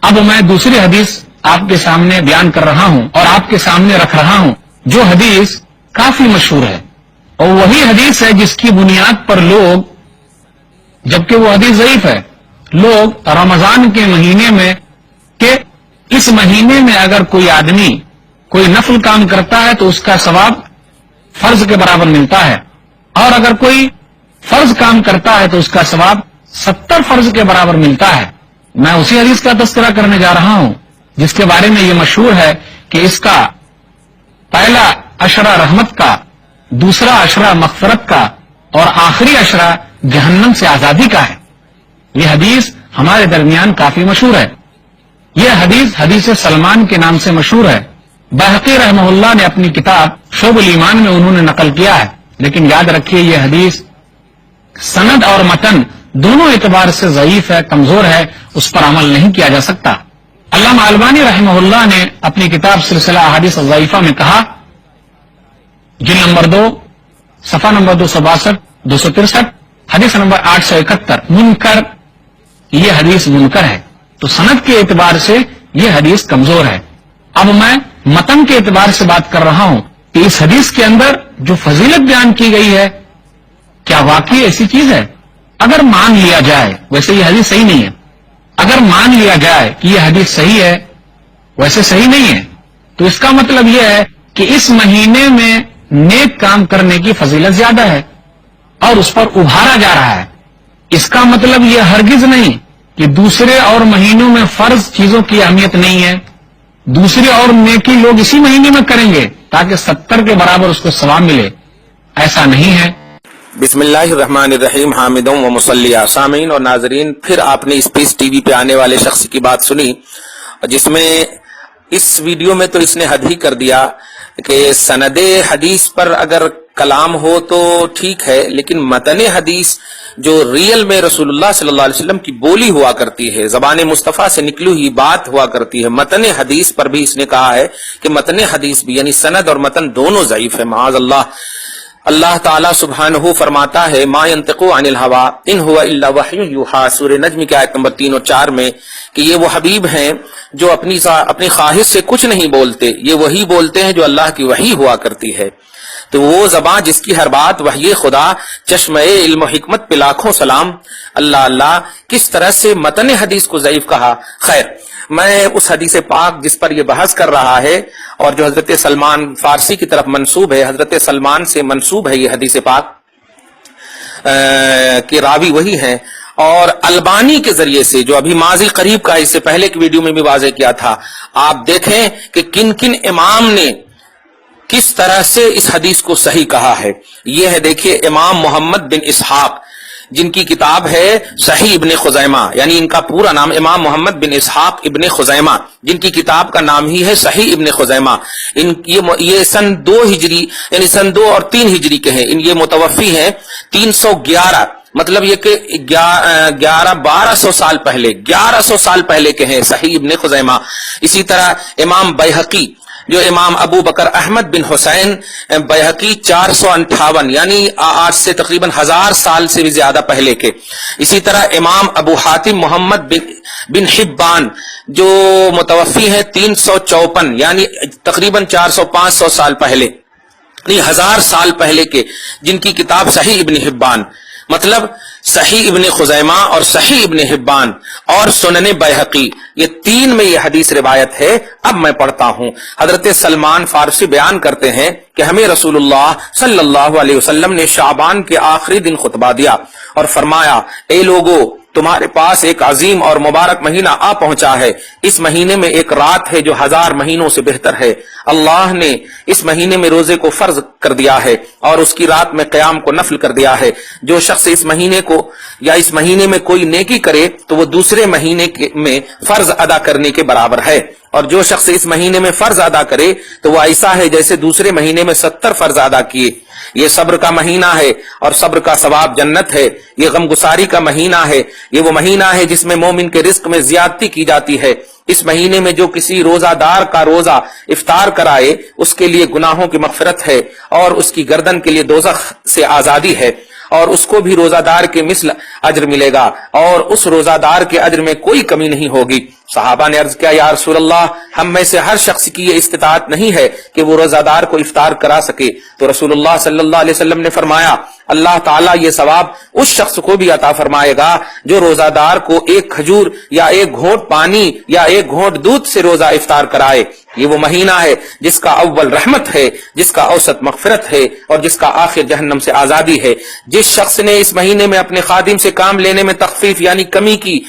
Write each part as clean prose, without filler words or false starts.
اب میں دوسری حدیث آپ کے سامنے بیان کر رہا ہوں اور آپ کے سامنے رکھ رہا ہوں، جو حدیث کافی مشہور ہے، اور وہی حدیث ہے جس کی بنیاد پر لوگ، جبکہ وہ حدیث ضعیف ہے، لوگ رمضان کے مہینے میں کہ اس مہینے میں اگر کوئی آدمی کوئی نفل کام کرتا ہے تو اس کا ثواب فرض کے برابر ملتا ہے، اور اگر کوئی فرض کام کرتا ہے تو اس کا ثواب 70 فرض کے برابر ملتا ہے۔ میں اسی حدیث کا تذکرہ کرنے جا رہا ہوں جس کے بارے میں یہ مشہور ہے کہ اس کا پہلا عشرہ رحمت کا، دوسرا عشرہ مغفرت کا، اور آخری عشرہ جہنم سے آزادی کا ہے۔ یہ حدیث ہمارے درمیان کافی مشہور ہے۔ یہ حدیث سلمان کے نام سے مشہور ہے۔ بہقی رحمہ اللہ نے اپنی کتاب شعب الایمان میں انہوں نے نقل کیا ہے، لیکن یاد رکھیے یہ حدیث سند اور متن دونوں اعتبار سے ضعیف ہے، کمزور ہے، اس پر عمل نہیں کیا جا سکتا۔ علامہ البانی رحمہ اللہ نے اپنی کتاب سلسلہ احادیث ضعیفہ میں کہا، جلد نمبر 2 صفحہ نمبر 262 263 حدیث نمبر 871، منکر، یہ حدیث منکر ہے، تو سند کے اعتبار سے یہ حدیث کمزور ہے۔ اب میں متن کے اعتبار سے بات کر رہا ہوں کہ اس حدیث کے اندر جو فضیلت بیان کی گئی ہے، کیا واقعی ایسی چیز ہے؟ اگر مان لیا جائے، ویسے یہ حدیث صحیح نہیں ہے، اگر مان لیا جائے کہ یہ حدیث صحیح ہے، ویسے صحیح نہیں ہے، تو اس کا مطلب یہ ہے کہ اس مہینے میں نیک کام کرنے کی فضیلت زیادہ ہے اور اس پر ابھارا جا رہا ہے۔ اس کا مطلب یہ ہرگز نہیں کہ دوسرے اور مہینوں میں فرض چیزوں کی اہمیت نہیں ہے، دوسری اور نیکی لوگ اسی مہینے میں کریں گے تاکہ 70 کے برابر اس کو ثواب ملے، ایسا نہیں ہے۔ بسم اللہ الرحمن الرحیم، حامدوں و مصلیہ۔ سامعین اور ناظرین، پھر آپ نے اسپیس ٹی وی پہ آنے والے شخص کی بات سنی، جس میں اس ویڈیو میں تو اس نے حد ہی کر دیا کہ سند حدیث پر اگر کلام ہو تو ٹھیک ہے، لیکن متن حدیث جو ریئل میں رسول اللہ صلی اللہ علیہ وسلم کی بولی ہوا کرتی ہے، زبان مصطفیٰ سے نکلی ہوئی بات ہوا کرتی ہے، متن حدیث پر بھی اس نے کہا ہے کہ متن حدیث بھی یعنی سند اور متن دونوں ضعیف ہے، معاذ اللہ۔ اللہ تعالیٰ سبحانہ فرماتا ہے، ما ينطق عن الہوا ان هو الا وحی یوحی، سورہ نجم کی آیت نمبر 3 اور 4 میں، کہ یہ وہ حبیب ہیں جو اپنی خواہش سے کچھ نہیں بولتے، یہ وہی بولتے ہیں جو اللہ کی وحی ہوا کرتی ہے۔ تو وہ زبان جس کی ہر بات وحی خدا، چشمہ علم و حکمت پہ لاکھوں سلام۔ اللہ اللہ، کس طرح سے متن حدیث کو ضعیف کہا۔ خیر، میں اس حدیث پاک جس پر یہ بحث کر رہا ہے اور جو حضرت سلمان فارسی کی طرف منسوب ہے، حضرت سلمان سے منسوب ہے یہ حدیث پاک کہ راوی وہی ہیں، اور البانی کے ذریعے سے جو ابھی ماضی قریب کا اس سے پہلے کی ویڈیو میں بھی واضح کیا تھا، آپ دیکھیں کہ کن کن امام نے کس طرح سے اس حدیث کو صحیح کہا ہے۔ یہ ہے، دیکھیے، امام محمد بن اسحاق، جن کی کتاب ہے صحیح ابن خزیمہ، یعنی ان کا پورا نام امام محمد بن اسحاق ابن خزیمہ، جن کی کتاب کا نام ہی ہے صحیح ابن خزیمہ۔ یہ سن 2 ہجری یعنی سن 2 اور 3 ہجری کے ہیں، یہ متوفی ہیں 311، مطلب یہ کہ 1200 سال پہلے، 1100 سال پہلے کے ہیں صحیح ابن خزیمہ۔ اسی طرح امام بیہقی، جو امام ابو بکر احمد بن حسین بیہقی، 458، یعنی آج سے تقریباً 1000 سال سے بھی زیادہ پہلے کے۔ اسی طرح امام ابو حاتم محمد بن حبان، جو متوفی ہیں 354، یعنی تقریباً 400-500 سال پہلے، یعنی 1000 سال پہلے کے، جن کی کتاب صحیح ابن حبان، مطلب صحیح ابن خزیمہ اور صحیح ابن حبان اور سنن بیہقی، یہ 3 میں یہ حدیث روایت ہے۔ اب میں پڑھتا ہوں۔ حضرت سلمان فارسی بیان کرتے ہیں کہ ہمیں رسول اللہ صلی اللہ علیہ وسلم نے شعبان کے آخری دن خطبہ دیا اور فرمایا، اے لوگو، تمہارے پاس ایک عظیم اور مبارک مہینہ آ پہنچا ہے، اس مہینے میں ایک رات ہے جو 1000 مہینوں سے بہتر ہے۔ اللہ نے اس مہینے میں روزے کو فرض کر دیا ہے اور اس کی رات میں قیام کو نفل کر دیا ہے۔ جو شخص اس مہینے کو یا اس مہینے میں کوئی نیکی کرے تو وہ دوسرے مہینے میں فرض ادا کرنے کے برابر ہے، اور جو شخص اس مہینے میں فرض ادا کرے تو وہ ایسا ہے جیسے دوسرے مہینے میں 70 فرض ادا کیے۔ یہ صبر کا مہینہ ہے اور صبر کا ثواب جنت ہے۔ یہ غم گساری کا مہینہ ہے، یہ وہ مہینہ ہے جس میں مومن کے رزق میں زیادتی کی جاتی ہے۔ اس مہینے میں جو کسی روزہ دار کا روزہ افطار کرائے اس کے لیے گناہوں کی مغفرت ہے اور اس کی گردن کے لیے دوزخ سے آزادی ہے۔ اور اس کو بھی روزہ دار کے مثل اجر ملے گا اور اس روزہ دار کے اجر میں کوئی کمی نہیں ہوگی۔ صحابہ نے عرض کیا یا رسول اللہ، ہم میں سے ہر شخص کی یہ استطاعت نہیں ہے کہ وہ روزہ دار کو افطار کرا سکے، تو رسول اللہ صلی اللہ علیہ وسلم نے فرمایا اللہ تعالیٰ یہ ثواب اس شخص کو بھی عطا فرمائے گا جو روزہ دار کو ایک کھجور یا ایک گھونٹ پانی یا ایک گھونٹ دودھ سے روزہ افطار کرائے۔ یہ وہ مہینہ ہے جس کا اول رحمت ہے، جس کا اوسط مغفرت ہے اور جس کا آخر جہنم سے آزادی ہے۔ جس شخص نے اس مہینے میں اپنے خادم سے کام لینے میں تخفیف یعنی کمی کی،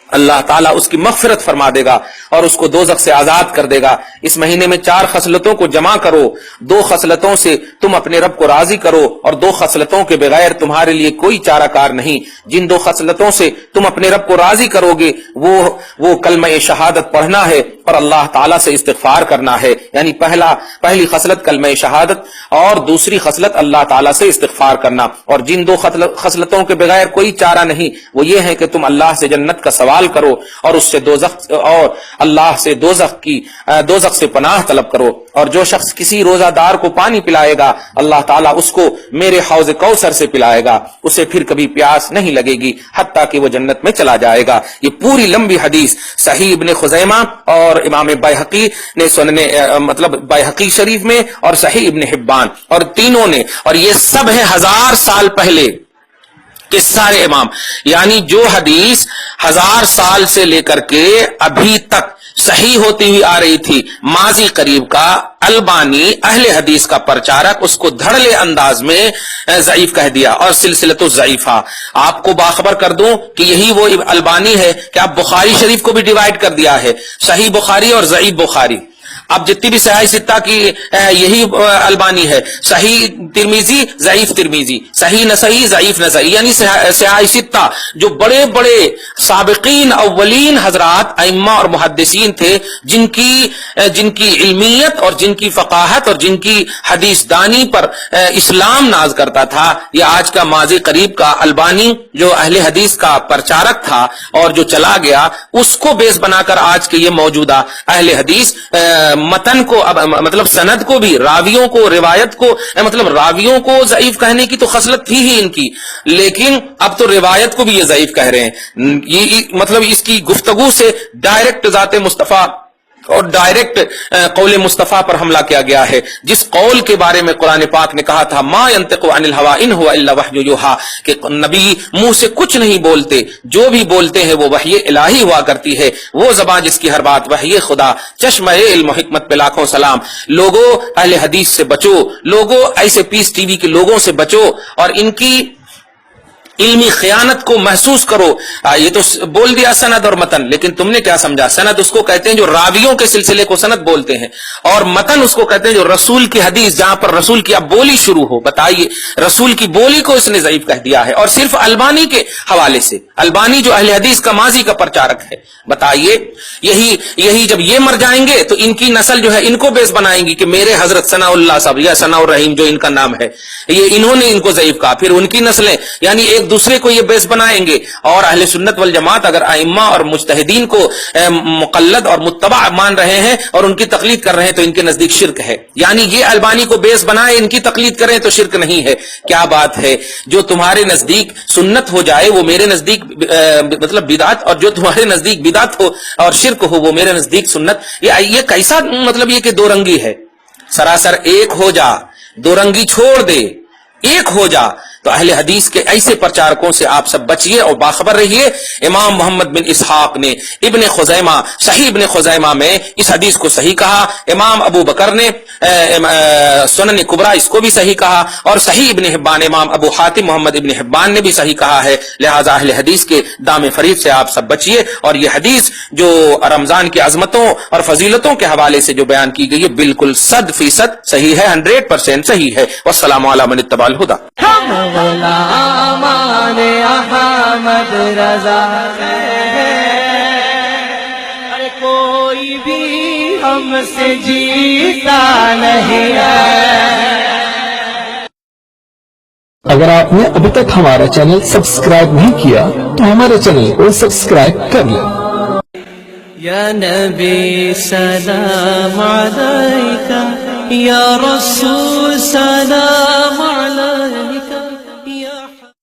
اللہ تعالیٰ اس کی مغفرت فرما دے گا اور اس کو دوزخ سے آزاد کر دے گا۔ اس مہینے میں 4 خصلتوں کو جمع کرو، 2 خصلتوں سے تم اپنے رب کو راضی کرو اور 2 خصلتوں کے بغیر تمہارے لیے کوئی چارہ کار نہیں۔ جن 2 خصلتوں سے تم اپنے رب کو راضی کرو گے وہ کلمہ شہادت پڑھنا ہے اور اللہ تعالیٰ سے استغفار کرنا ہے، یعنی پہلی خصلت کلمہ شہادت اور دوسری خصلت اللہ تعالیٰ سے استغفار کرنا۔ اور جن 2 خصلتوں کے بغیر کوئی چارہ نہیں وہ یہ ہے کہ تم اللہ سے جنت کا سوال کرو اور اس سے اللہ سے دوزخ سے پناہ طلب کرو۔ اور جو شخص کسی روزہ دار کو پانی پلائے گا اللہ تعالیٰ اس کو میرے حوض کوثر سے پلائے گا، اسے پھر کبھی پیاس نہیں لگے گی حتیٰ کہ وہ جنت میں چلا جائے گا۔ یہ پوری لمبی حدیث صحیح ابن خزیمہ اور امام بیہقی نے بیہقی شریف میں اور صحیح ابن حبان اور تینوں نے، اور یہ سب ہے 1000 سال پہلے کہ سارے امام، یعنی جو حدیث 1000 سال سے لے کر کے ابھی تک صحیح ہوتی ہوئی آ رہی تھی، ماضی قریب کا البانی اہل حدیث کا پرچارک اس کو دھڑلے انداز میں ضعیف کہہ دیا اور سلسلۃ الضعیفہ۔ آپ کو باخبر کر دوں کہ یہی وہ البانی ہے کہ آپ بخاری شریف کو بھی ڈیوائڈ کر دیا ہے، صحیح بخاری اور ضعیف بخاری۔ اب جتنی بھی صحیح ستہ کی یہی البانی ہے، صحیح ترمیزی ضعیف ترمیزی، صحیح نسائی ضعیف نسائی، یعنی صحیح ستہ جو بڑے بڑے سابقین اولین حضرات ائمہ اور محدثین تھے جن کی علمیت اور جن کی فقاہت اور جن کی حدیث دانی پر اسلام ناز کرتا تھا، یہ آج کا ماضی قریب کا البانی جو اہل حدیث کا پرچارک تھا اور جو چلا گیا، اس کو بیس بنا کر آج کے یہ موجودہ اہل حدیث متن کو مطلب سند کو بھی، راویوں کو، روایت کو، مطلب راویوں کو ضعیف کہنے کی تو خصلت تھی ہی ان کی، لیکن اب تو روایت کو بھی یہ ضعیف کہہ رہے ہیں۔ یہ مطلب اس کی گفتگو سے ڈائریکٹ ذات مصطفیٰ اور ڈائریکٹ قول مصطفیٰ پر حملہ کیا گیا ہے، جس قول کے بارے میں قرآن پاک نے کہا تھا ما ينطق عن الهوى ان هو الا وحی یوحى، کہ نبی منہ سے کچھ نہیں بولتے، جو بھی بولتے ہیں وہ وحی الہی ہوا کرتی ہے، وہ زبان جس کی ہر بات وحی خدا، چشمہ علم و حکمت پہ لاکھوں سلام۔ لوگوں اہل حدیث سے بچو، لوگوں ایسے پیس ٹی وی کے لوگوں سے بچو اور ان کی علمی خیانت کو محسوس کرو۔ یہ تو بول دیا سند اور متن، لیکن تم نے کیا سمجھا؟ سند اس کو کہتے ہیں جو راویوں کے سلسلے کو سند بولتے ہیں، اور متن اس کو کہتے ہیں جو رسول کی حدیث جہاں پر رسول کی اب بولی شروع ہو۔ بتائیے رسول کی بولی کو اس نے ضعیف کہہ دیا ہے، اور صرف البانی کے حوالے سے، البانی جو اہل حدیث کا ماضی کا پرچارک ہے۔ بتائیے یہی جب یہ مر جائیں گے تو ان کی نسل جو ہے ان کو بیس بنائیں گی کہ میرے حضرت ثناء اللہ صاحب یا ثناء الرحیم جو ان کا نام ہے، یہ انہوں نے ان کو ضعیف کہا، پھر ان کی نسلیں یعنی ایک دوسرے کو یہ بیس بنائیں گے۔ اور اہل سنت والجماعت اگر ائمہ اور مجتہدین کو مقلد اور متبع مان رہے ہیں اور ان کی تقلید کر رہے ہیں تو ان کے نزدیک شرک ہے، یعنی یہ البانی کو بیس بنائے ان کی تقلید کریں تو شرک نہیں ہے۔ کیا بات ہے، جو تمہارے نزدیک سنت ہو جائے وہ میرے نزدیک مطلب بدعت، اور جو تمہارے نزدیک بدعت ہو اور شرک ہو وہ میرے نزدیک سنت۔ یہ کیسا مطلب یہ کہ دو رنگی ہے؟ سراسر ایک ہو جا، دو رنگی چھوڑ دے، ایک ہو جا۔ تو اہل حدیث کے ایسے پرچارکوں سے آپ سب بچیے اور باخبر رہیے۔ امام محمد بن اسحاق نے ابن خزیمہ صحیح ابن خزیمہ میں اس حدیث کو صحیح کہا، امام ابو بکر نے سنن کبریٰ اس کو بھی صحیح کہا، اور صحیح ابن حبان امام ابو حاتم محمد ابن حبان نے بھی صحیح کہا ہے۔ لہذا اہل حدیث کے دام فریب سے آپ سب بچیے، اور یہ حدیث جو رمضان کی عظمتوں اور فضیلتوں کے حوالے سے جو بیان کی گئی ہے بالکل 100% صحیح ہے، 100% صحیح ہے۔ والسلام علی من اتبع الہدی۔ غلامان احمد رضا کوئی بھی ہم سے جیتا نہیں ہے۔ اگر آپ نے ابھی تک ہمارا چینل سبسکرائب نہیں کیا تو ہمارے چینل کو سبسکرائب کر لیں۔ یا نبی سلام علیکہ، یا رسول سلام علیکہ، يا